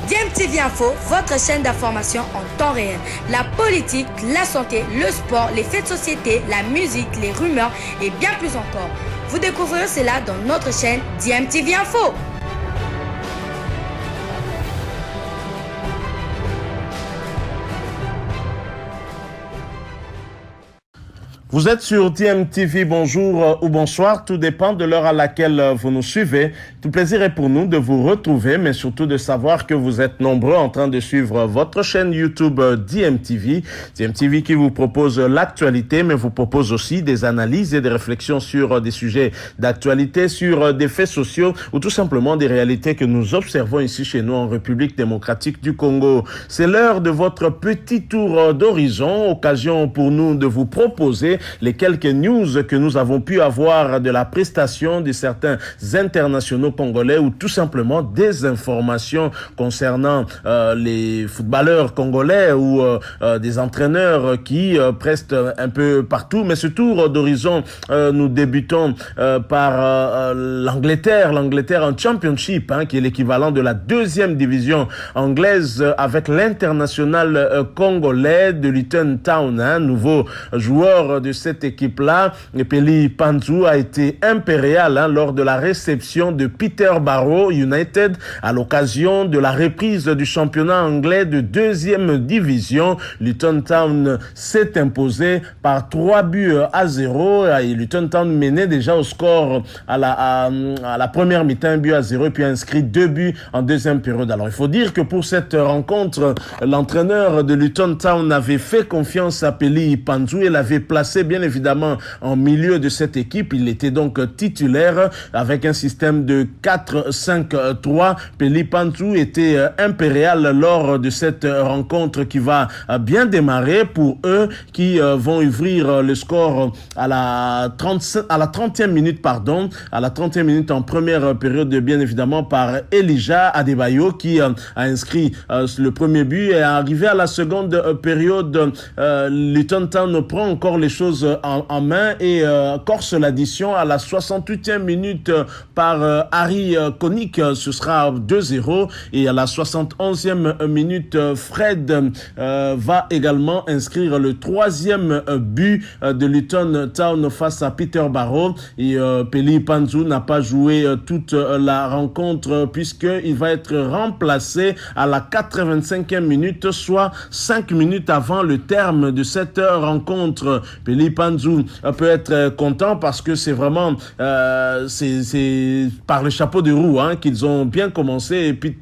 DMTV Info, votre chaîne d'information en temps réel. La politique, la santé, le sport, les faits de société, la musique, les rumeurs et bien plus encore. Vous découvrirez cela dans notre chaîne DMTV Info. Vous êtes sur DMTV, bonjour ou bonsoir, tout dépend de l'heure à laquelle vous nous suivez. Tout plaisir est pour nous de vous retrouver, mais surtout de savoir que vous êtes nombreux en train de suivre votre chaîne YouTube DMTV. DMTV qui vous propose l'actualité, mais vous propose aussi des analyses et des réflexions sur des sujets d'actualité, sur des faits sociaux ou tout simplement des réalités que nous observons ici chez nous en République démocratique du Congo. C'est l'heure de votre petit tour d'horizon, occasion pour nous de vous proposer les quelques news que nous avons pu avoir de la prestation de certains internationaux congolais ou tout simplement des informations concernant les footballeurs congolais ou des entraîneurs qui prestent un peu partout. Mais ce tour d'horizon, nous débutons par l'Angleterre en Championship, qui est l'équivalent de la deuxième division anglaise avec l'international congolais de Luton Town, nouveau joueur de cette équipe-là. Peli Panzu a été impérial lors de la réception de Peterborough United à l'occasion de la reprise du championnat anglais de deuxième division. Luton Town s'est imposé par 3-0 et Luton Town menait déjà au score à la première mi-temps, 1-0 et puis a inscrit 2 buts en deuxième période. Alors il faut dire que pour cette rencontre, l'entraîneur de Luton Town avait fait confiance à Peli Panzu et l'avait placé bien évidemment en milieu de cette équipe. Il était donc titulaire avec un système de 4-5-3. Peli Panzu était impérial lors de cette rencontre qui va bien démarrer pour eux qui vont ouvrir le score à la 30e minute, à la 30e minute en première période, bien évidemment par Elijah Adebayo qui a inscrit le premier but et arrivé à la seconde période, Luton Town prend encore les choses en main et corse l'addition à la 68e minute par Harry Connick. Ce sera 2-0 et à la 71e minute, Fred va également inscrire le troisième but de Luton Town face à Peterborough et Peli Panzu n'a pas joué toute la rencontre puisqu'il va être remplacé à la 85e minute, soit 5 minutes avant le terme de cette rencontre. Peli Panzu peut être content parce que c'est vraiment c'est par le chapeau de roue qu'ils ont bien commencé et puis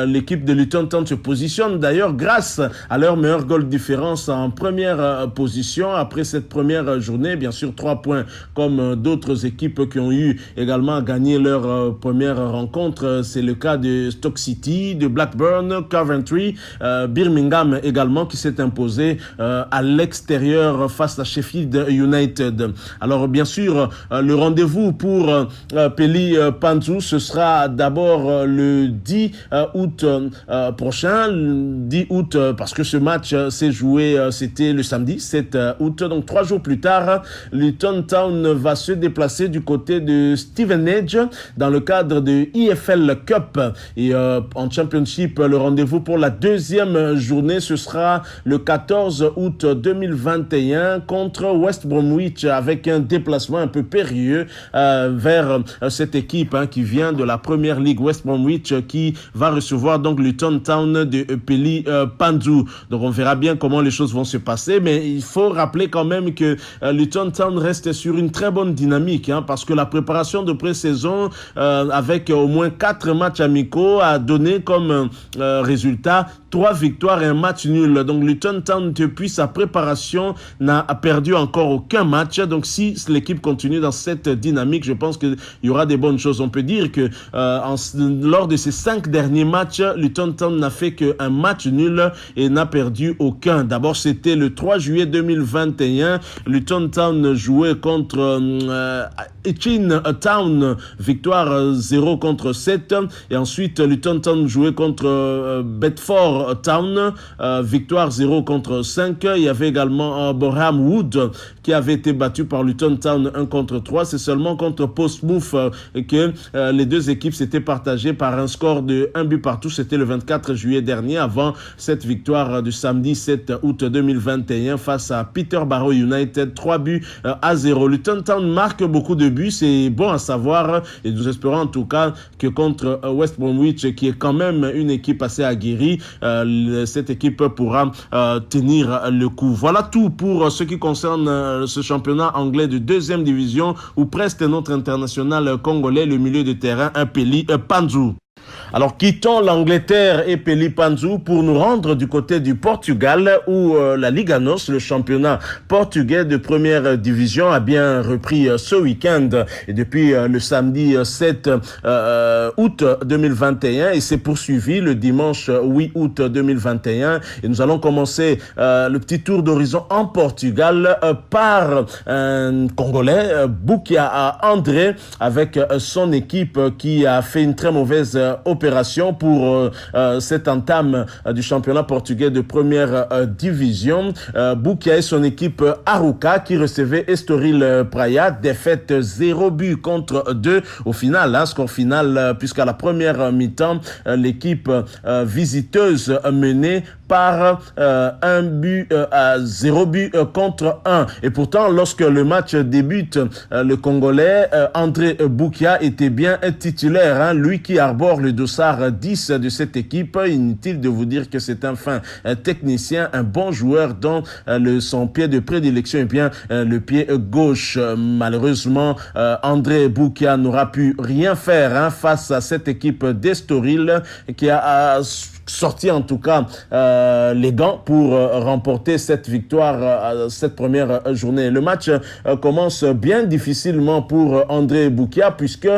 l'équipe de Luton Town se positionne d'ailleurs grâce à leur meilleur goal différence en première position après cette première journée. Bien sûr 3 points comme d'autres équipes qui ont eu également gagné leur première rencontre. C'est le cas de Stoke City, de Blackburn, Coventry, Birmingham également qui s'est imposé à l'extérieur face à Sheffield United. Alors bien sûr, le rendez-vous pour Peli Panzu, ce sera d'abord le 10 août prochain. Le 10 août, parce que ce match s'est joué, c'était le samedi 7 août. Donc 3 jours plus tard, Luton Town va se déplacer du côté de Stevenage dans le cadre de EFL Cup. Et en Championship, le rendez-vous pour la deuxième journée, ce sera le 14 août 2021 contre West Bromwich avec un déplacement un peu périlleux vers cette équipe qui vient de la première ligue, West Bromwich, qui va recevoir donc Luton Town de Peli Panzu. Donc on verra bien comment les choses vont se passer, mais il faut rappeler quand même que Luton Town reste sur une très bonne dynamique parce que la préparation de pré-saison avec au moins 4 matchs amicaux a donné comme résultat 3 victoires et un match nul. Donc Luton Town depuis sa préparation n'a perdu encore aucun match. Donc si l'équipe continue dans cette dynamique, je pense qu'il y aura des bonnes choses. On peut dire que lors de ces 5 derniers matchs, Luton Town n'a fait qu'un match nul et n'a perdu aucun. D'abord, c'était le 3 juillet 2021. Luton Town jouait contre Etchin Town, victoire 0 contre 7. Et ensuite, Luton Town jouait contre Bedford Town, victoire 0 contre 5. Il y avait également Boreham Wood qui avait été battu par Luton Town 1 contre 3. C'est seulement contre Portsmouth que les deux équipes s'étaient partagées par un score de 1 but partout. C'était le 24 juillet dernier, avant cette victoire du samedi 7 août 2021 face à Peterborough United, 3 buts à 0. Luton Town marque beaucoup de buts, c'est bon à savoir, et nous espérons en tout cas que contre West Bromwich, qui est quand même une équipe assez aguerrie, cette équipe pourra tenir le coup. Voilà tout pour ce qui concerne ce championnat anglais de deuxième division, où presque notre international congolais, le milieu de terrain, Peli Panzu. Alors, quittons l'Angleterre et Peli Panzu pour nous rendre du côté du Portugal, où la Liga NOS, le championnat portugais de première division, a bien repris ce week-end. Et depuis le samedi 7 août 2021, et s'est poursuivi le dimanche 8 août 2021. Et nous allons commencer le petit tour d'horizon en Portugal par un Congolais, Boukia André, avec son équipe qui a fait une très mauvaise opération pour cette entame du championnat portugais de première division. Boukia et son équipe Arouca qui recevait Estoril Praia, défaite 0 but contre 2 au final, score final, puisqu'à la première mi-temps, l'équipe visiteuse menée par 1 but à 0 but contre 1. Et pourtant, lorsque le match débute, le Congolais André Boukia était bien titulaire, lui qui arbore le dossard 10 de cette équipe. Inutile de vous dire que c'est un fin technicien, un bon joueur dont son pied de prédilection est bien le pied gauche. Malheureusement, André Boukia n'aura pu rien faire face à cette équipe d'Estoril qui a sorti en tout cas les gants pour remporter cette victoire, cette première journée. Le match commence bien difficilement pour André Boukia, puisque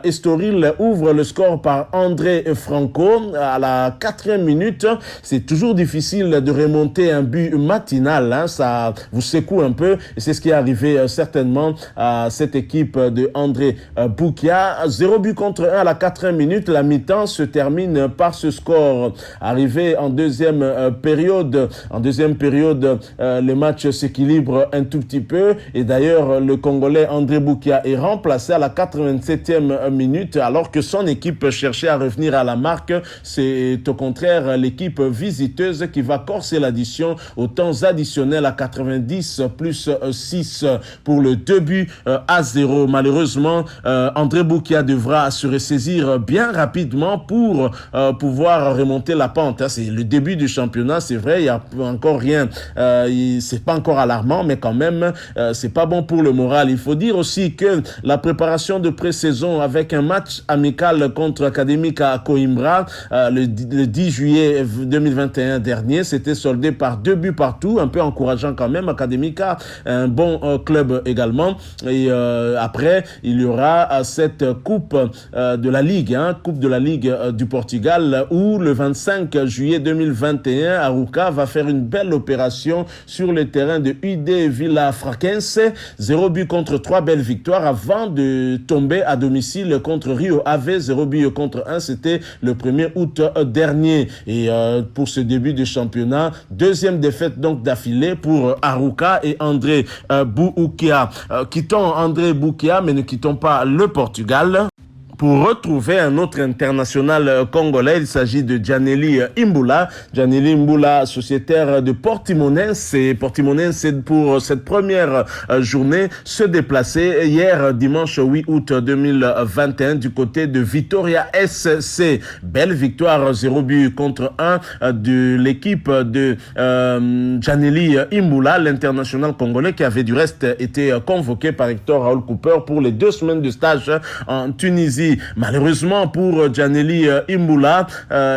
Estoril ouvre le score par André Franco à la 4e minute. C'est toujours difficile de remonter un but matinal, ça vous secoue un peu, et c'est ce qui est arrivé certainement à cette équipe de André Boukia. 0 but contre 1 à la 4e minute. La mi-temps se termine par ce score. Arrivé en deuxième période, le match s'équilibre un tout petit peu, et d'ailleurs le Congolais André Boukia est remplacé à la 87e minute alors que son équipe cherchait à revenir à la marque. C'est au contraire l'équipe visiteuse qui va corser l'addition au temps additionnel à 90 plus 6 pour le 2 buts à 0. Malheureusement, André Boukia devra se ressaisir bien rapidement pour pouvoir remonter la pente. C'est le début du championnat, c'est vrai, il n'y a encore rien, c'est pas encore alarmant, mais quand même, c'est pas bon pour le moral. Il faut dire aussi que la préparation de pré-saison avec un match amical contre Académica à Coimbra, le 10 juillet 2021 dernier, s'était soldé par 2 buts partout, un peu encourageant quand même. Académica, un bon club également. Et après, il y aura cette coupe de la Ligue, coupe de la Ligue du Portugal, où le 25 juillet 2021, Arouca va faire une belle opération sur le terrain de UD Villafranquense. 0 but contre 3 belles victoires avant de tomber à domicile contre Rio Ave. 0 but contre 1, c'était le 1er août dernier. Et pour ce début de championnat, deuxième défaite donc d'affilée pour Arouca et André Boukia. Quittons André Boukia, mais ne quittons pas le Portugal pour retrouver un autre international congolais. Il s'agit de Janely Imbula. Janely Imbula, sociétaire de Portimonense. Et Portimonense, pour cette première journée, se déplacer hier, dimanche 8 août 2021, du côté de Vitória SC. Belle victoire, 0 but contre 1 de l'équipe de Janely Imbula, l'international congolais qui avait du reste été convoqué par Hector Raoul Cooper pour les 2 semaines de stage en Tunisie. Malheureusement pour Janely Imbula,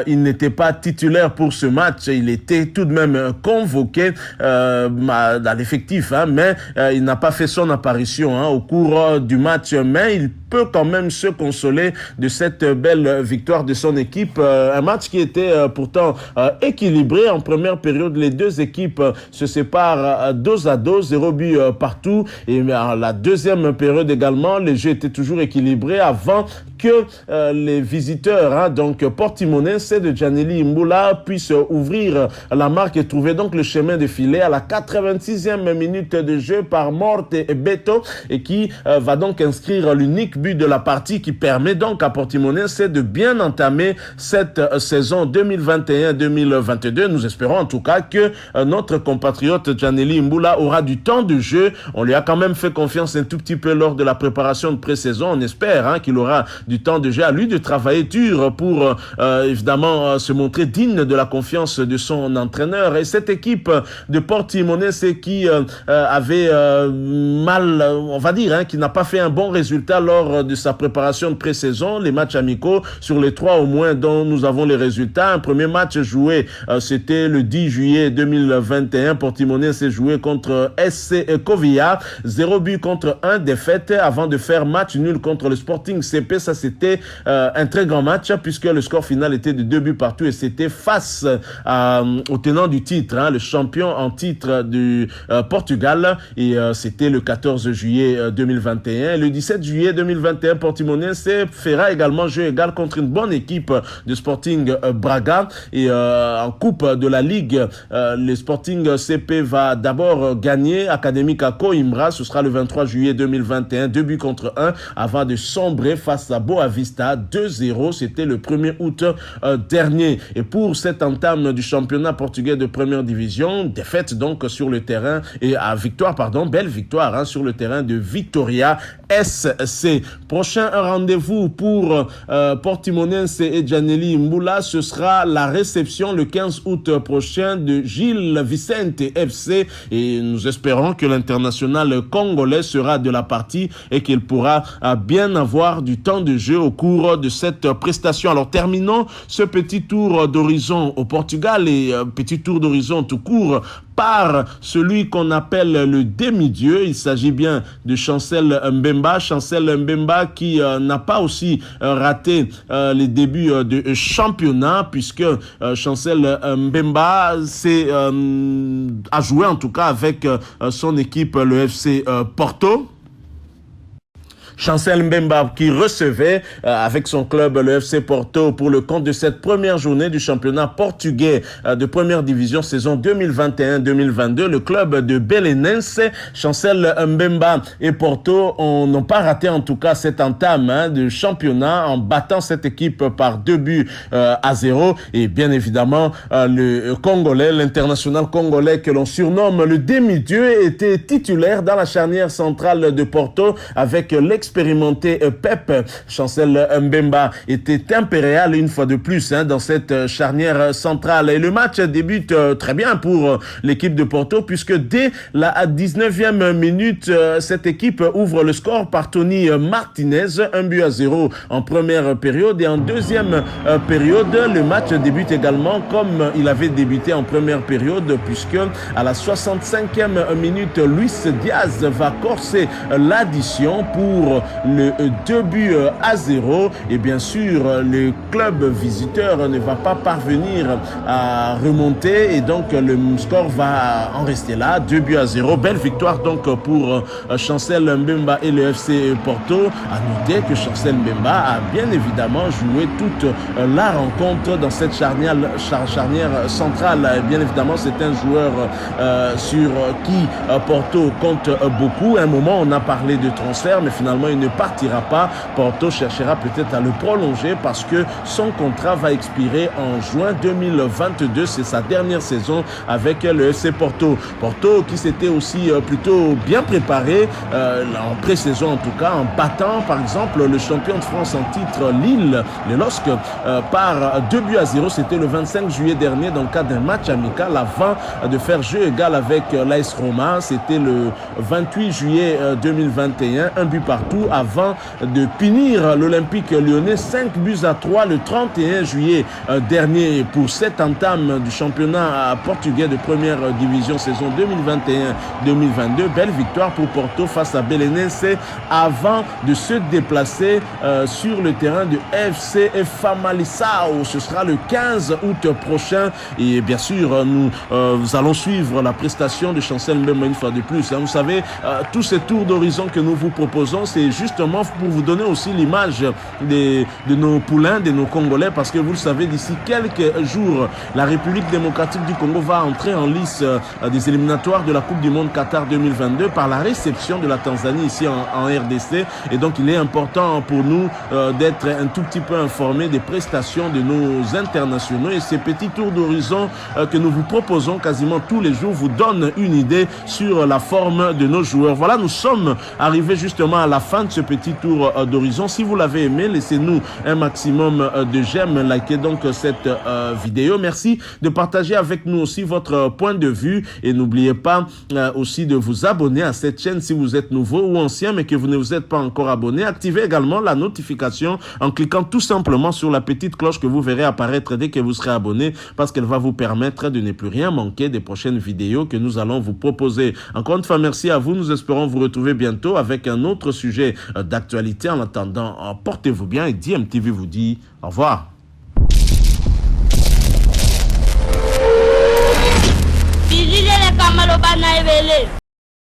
il n'était pas titulaire pour ce match. Il était tout de même convoqué dans l'effectif, mais il n'a pas fait son apparition au cours du match. Mais il peut quand même se consoler de cette belle victoire de son équipe. Un match qui était pourtant équilibré. En première période, les deux équipes se séparent 2-2, 0 but partout. Et la deuxième période également, les jeux étaient toujours équilibrés avant que les visiteurs, donc Portimonense de Giannelli Imbula, puissent ouvrir la marque et trouver donc le chemin de filet à la 86e minute de jeu par Morte et Beto, et qui va donc inscrire l'unique but de la partie qui permet donc à Portimonense de bien entamer cette saison 2021-2022. Nous espérons en tout cas que notre compatriote Giannelli Imbula aura du temps de jeu. On lui a quand même fait confiance un tout petit peu lors de la préparation de pré-saison. On espère qu'il aura du temps de jeu, à lui de travailler dur pour évidemment se montrer digne de la confiance de son entraîneur. Et cette équipe de Portimonense qui avait mal, on va dire, qui n'a pas fait un bon résultat lors de sa préparation de pré-saison, les matchs amicaux, sur les 3 au moins dont nous avons les résultats. Un premier match joué, c'était le 10 juillet 2021. Portimonense s'est joué contre SC Covilla, 0 but contre 1 défaite, avant de faire match nul contre le Sporting CP. Ça, c'était un très grand match, puisque le score final était de 2 buts partout, et c'était face au tenant du titre, le champion en titre du Portugal, et c'était le 14 juillet 2021. Le 17 juillet 2021, Portimonense fera également jeu égal contre une bonne équipe de Sporting Braga, et en coupe de la Ligue, le Sporting CP va d'abord gagner Académica Coimbra. Ce sera le 23 juillet 2021, 2 buts contre 1, avant de sombrer face à Boavista 2-0. C'était le 1er août dernier. Et pour cette entame du championnat portugais de première division, défaite donc sur le terrain, et belle victoire sur le terrain de Vitória SC. Prochain rendez-vous pour Portimonense et Giannelli Imbula, ce sera la réception le 15 août prochain de Gil Vicente FC, et nous espérons que l'international congolais sera de la partie et qu'il pourra bien avoir du temps de jeu au cours de cette prestation. Alors terminons ce petit tour d'horizon au Portugal, et petit tour d'horizon tout court par celui qu'on appelle le demi-dieu. Il s'agit bien de Chancel Mbemba. Chancel Mbemba qui n'a pas aussi raté les débuts de championnat, puisque Chancel Mbemba a joué en tout cas avec son équipe, le FC Porto. Chancel Mbemba qui recevait avec son club le FC Porto pour le compte de cette première journée du championnat portugais de première division saison 2021-2022. Le club de Belenense, Chancel Mbemba et Porto n'ont pas raté en tout cas cette entame de championnat en battant cette équipe par 2 buts à 0. Et bien évidemment, le Congolais, l'international congolais que l'on surnomme le demi-dieu, était titulaire dans la charnière centrale de Porto avec l'expérimenté Pep. Chancel Mbemba était impérial une fois de plus dans cette charnière centrale. Et le match débute très bien pour l'équipe de Porto, puisque dès la 19e minute, cette équipe ouvre le score par Tony Martinez, 1 but à 0 en première période. Et en deuxième période, le match débute également comme il avait débuté en première période, puisque à la 65e minute, Luis Diaz va corser l'addition pour le 2 buts à 0. Et bien sûr, le club visiteur ne va pas parvenir à remonter, et donc le score va en rester là, 2 buts à 0. Belle victoire donc pour Chancel Mbemba et le FC Porto. À noter que Chancel Mbemba a bien évidemment joué toute la rencontre dans cette charnière centrale. Et bien évidemment, c'est un joueur sur qui Porto compte beaucoup. À un moment, on a parlé de transfert, mais finalement, il ne partira pas. Porto cherchera peut-être à le prolonger parce que son contrat va expirer en juin 2022. C'est sa dernière saison avec le FC Porto. Porto qui s'était aussi plutôt bien préparé en pré-saison en tout cas, en battant par exemple le champion de France en titre Lille, le LOSC, par 2 buts à 0. C'était le 25 juillet dernier dans le cadre d'un match amical avant de faire jeu égal avec l'AS Roma. C'était le 28 juillet 2021, 1 but partout avant de punir l'Olympique lyonnais 5 buts à 3 le 31 juillet dernier pour cette entame du championnat portugais de première division saison 2021-2022. Belle victoire pour Porto face à Belenense avant de se déplacer sur le terrain de FC Famalicão. Ce sera le 15 août prochain, et bien sûr nous allons suivre la prestation de Chancel Mbemba une fois de plus. Vous savez, tous ces tours d'horizon que nous vous proposons, c'est c'est justement pour vous donner aussi l'image de nos poulains, de nos Congolais, parce que vous le savez, d'ici quelques jours, la République démocratique du Congo va entrer en lice des éliminatoires de la Coupe du Monde Qatar 2022 par la réception de la Tanzanie ici en RDC. Et donc, il est important pour nous d'être un tout petit peu informés des prestations de nos internationaux. Et ces petits tours d'horizon que nous vous proposons quasiment tous les jours vous donnent une idée sur la forme de nos joueurs. Voilà, nous sommes arrivés justement à la fin de ce petit tour d'horizon. Si vous l'avez aimé, laissez-nous un maximum de j'aime, likez donc cette vidéo. Merci de partager avec nous aussi votre point de vue et n'oubliez pas aussi de vous abonner à cette chaîne si vous êtes nouveau ou ancien mais que vous ne vous êtes pas encore abonné. Activez également la notification en cliquant tout simplement sur la petite cloche que vous verrez apparaître dès que vous serez abonné, parce qu'elle va vous permettre de ne plus rien manquer des prochaines vidéos que nous allons vous proposer. Encore une fois, merci à vous. Nous espérons vous retrouver bientôt avec un autre sujet d'actualité. En attendant, portez-vous bien et DMTV vous dit au revoir.